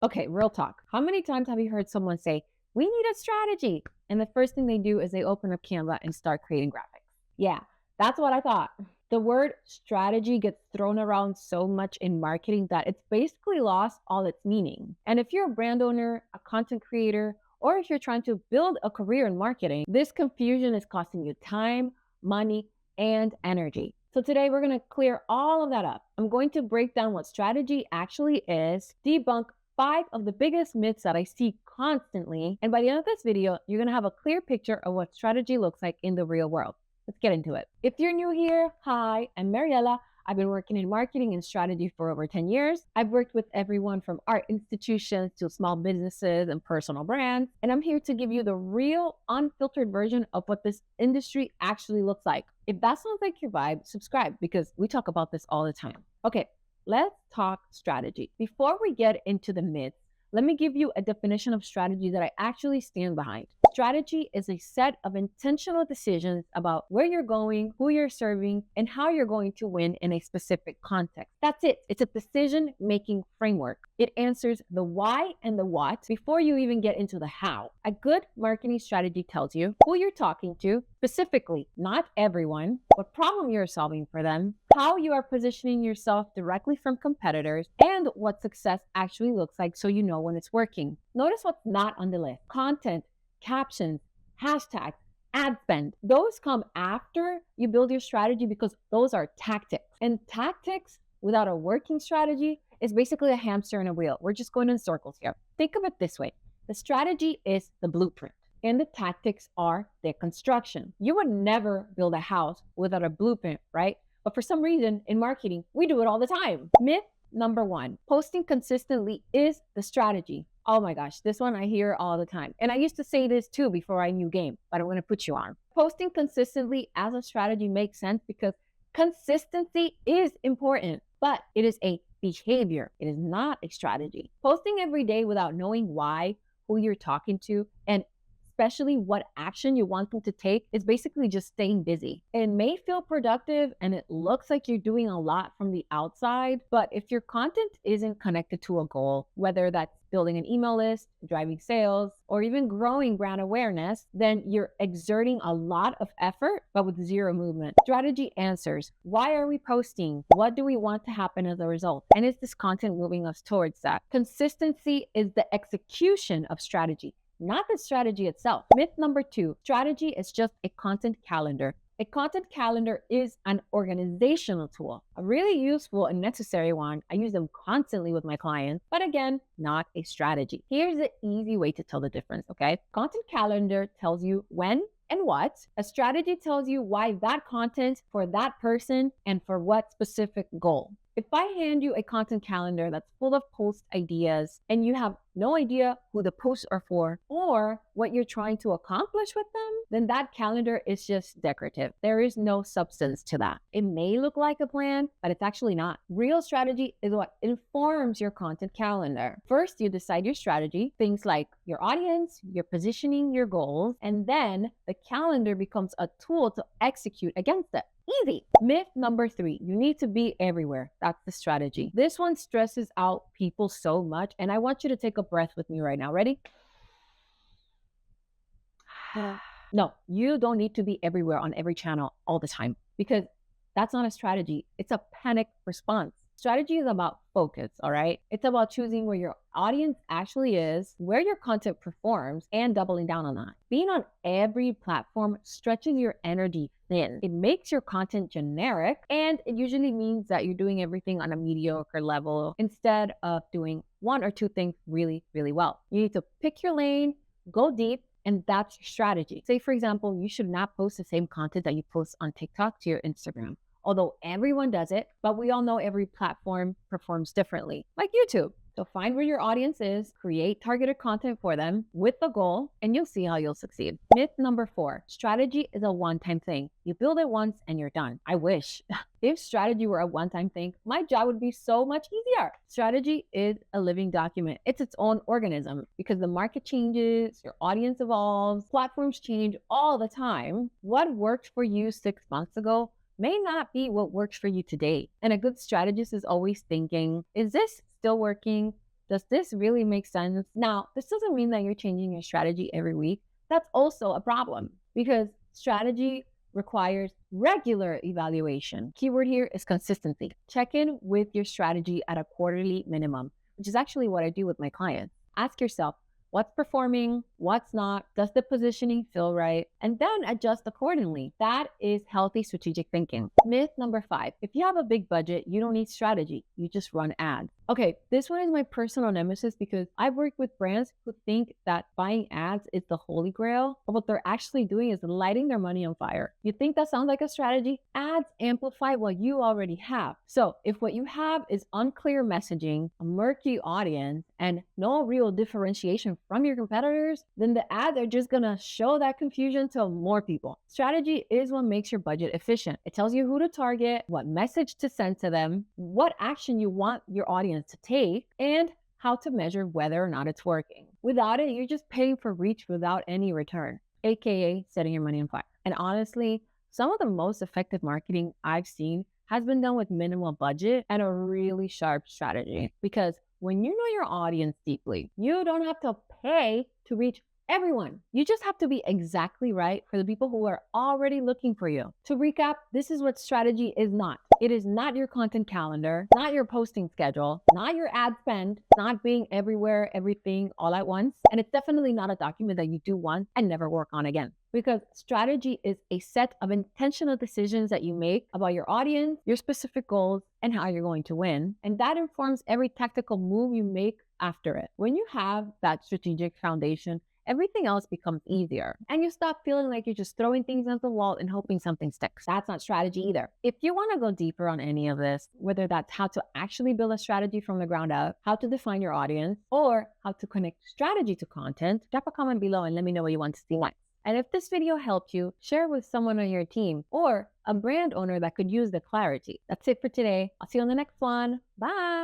Okay, real talk. How many times have you heard someone say, "We need a strategy"? And the first thing they do is they open up Canva and start creating graphics. Yeah, that's what I thought. The word strategy gets thrown around so much in marketing that it's basically lost all its meaning. And if you're a brand owner, a content creator, or if you're trying to build a career in marketing, this confusion is costing you time, money, and energy. So today we're going to clear all of that up. I'm going to break down what strategy actually is, debunk 5 of the biggest myths that I see constantly. And by the end of this video, you're going to have a clear picture of what strategy looks like in the real world. Let's get into it. If you're new here, hi, I'm Mariella. I've been working in marketing and strategy for over 10 years. I've worked with everyone from art institutions to small businesses and personal brands. And I'm here to give you the real, unfiltered version of what this industry actually looks like. If that sounds like your vibe, subscribe because we talk about this all the time. Okay, let's talk strategy. Before we get into the myths, let me give you a definition of strategy that I actually stand behind. Strategy is a set of intentional decisions about where you're going, who you're serving, and how you're going to win in a specific context. That's it. It's a decision making framework. It answers the why and the what before you even get into the how. A good marketing strategy tells you who you're talking to, specifically, not everyone, what problem you're solving for them, how you are positioning yourself directly from competitors, and what success actually looks like so you know when it's working. Notice what's not on the list: content, captions, hashtags, ad spend. Those come after you build your strategy because those are tactics. And tactics without a working strategy is basically a hamster in a wheel. We're just going in circles here. Think of it this way: the strategy is the blueprint, and the tactics are the construction. You would never build a house without a blueprint, right? But for some reason in marketing, we do it all the time. Myth number 1: posting consistently is the strategy. Oh my gosh, this one I hear all the time. And I used to say this too before I knew game, but I'm going to put you on. Posting consistently as a strategy makes sense because consistency is important, but it is a behavior. It is not a strategy. Posting every day without knowing why, who you're talking to, and especially what action you want them to take is basically just staying busy. It may feel productive and it looks like you're doing a lot from the outside, but if your content isn't connected to a goal, whether that's building an email list, driving sales, or even growing brand awareness, then you're exerting a lot of effort, but with zero movement. Strategy answers: why are we posting? What do we want to happen as a result? And is this content moving us towards that? Consistency is the execution of strategy, not the strategy itself. Myth number 2: strategy is just a content calendar. A content calendar is an organizational tool, a really useful and necessary one. I use them constantly with my clients, but again, not a strategy. Here's the easy way to tell the difference, okay? Content calendar tells you when and what. A strategy tells you why that content for that person and for what specific goal. If I hand you a content calendar that's full of post ideas and you have no idea who the posts are for or what you're trying to accomplish with them, then that calendar is just decorative. There is no substance to that. It may look like a plan, but it's actually not. Real strategy is what informs your content calendar. First, you decide your strategy, things like your audience, your positioning, your goals, and then the calendar becomes a tool to execute against it. Easy. Myth number 3: you need to be everywhere. That's the strategy. This one stresses out people so much, and I want you to take a breath with me right now. Ready? No, you don't need to be everywhere on every channel all the time because that's not a strategy. It's a panic response. Strategy is about focus, all right? It's about choosing where your audience actually is, where your content performs, and doubling down on that. Being on every platform stretches your energy thin. It makes your content generic, and it usually means that you're doing everything on a mediocre level instead of doing 1 or 2 things really, really well. You need to pick your lane, go deep, and that's your strategy. Say, for example, you should not post the same content that you post on TikTok to your Instagram. Although everyone does it, but we all know every platform performs differently, like YouTube. So find where your audience is, create targeted content for them with the goal, and you'll see how you'll succeed. Myth number 4: strategy is a one-time thing. You build it once and you're done. I wish. If strategy were a one-time thing, my job would be so much easier. Strategy is a living document. It's its own organism because the market changes, your audience evolves, platforms change all the time. What worked for you 6 months ago may not be what works for you today. And a good strategist is always thinking, is this still working? Does this really make sense? Now, this doesn't mean that you're changing your strategy every week. That's also a problem because strategy requires regular evaluation. Keyword here is consistency. Check in with your strategy at a quarterly minimum, which is actually what I do with my clients. Ask yourself, what's performing, what's not, does the positioning feel right, and then adjust accordingly. That is healthy strategic thinking. Myth number 5, if you have a big budget, you don't need strategy, you just run ads. Okay, this one is my personal nemesis because I've worked with brands who think that buying ads is the holy grail, but what they're actually doing is lighting their money on fire. You think that sounds like a strategy? Ads amplify what you already have. So if what you have is unclear messaging, a murky audience, and no real differentiation from your competitors, then the ads are just gonna show that confusion to more people. Strategy is what makes your budget efficient. It tells you who to target, what message to send to them, what action you want your audience to take, and how to measure whether or not it's working. Without it, you're just paying for reach without any return, aka setting your money on fire. And honestly, some of the most effective marketing I've seen has been done with minimal budget and a really sharp strategy. Because when you know your audience deeply, you don't have to pay to reach everyone. You just have to be exactly right for the people who are already looking for you. To recap, this is what strategy is not. It is not your content calendar, not your posting schedule, not your ad spend, not being everywhere, everything all at once. And it's definitely not a document that you do once and never work on again. Because strategy is a set of intentional decisions that you make about your audience, your specific goals, and how you're going to win. And that informs every tactical move you make after it. When you have that strategic foundation, everything else becomes easier. And you stop feeling like you're just throwing things at the wall and hoping something sticks. That's not strategy either. If you want to go deeper on any of this, whether that's how to actually build a strategy from the ground up, how to define your audience, or how to connect strategy to content, drop a comment below and let me know what you want to see next. And if this video helped you, share it with someone on your team or a brand owner that could use the clarity. That's it for today. I'll see you on the next one. Bye.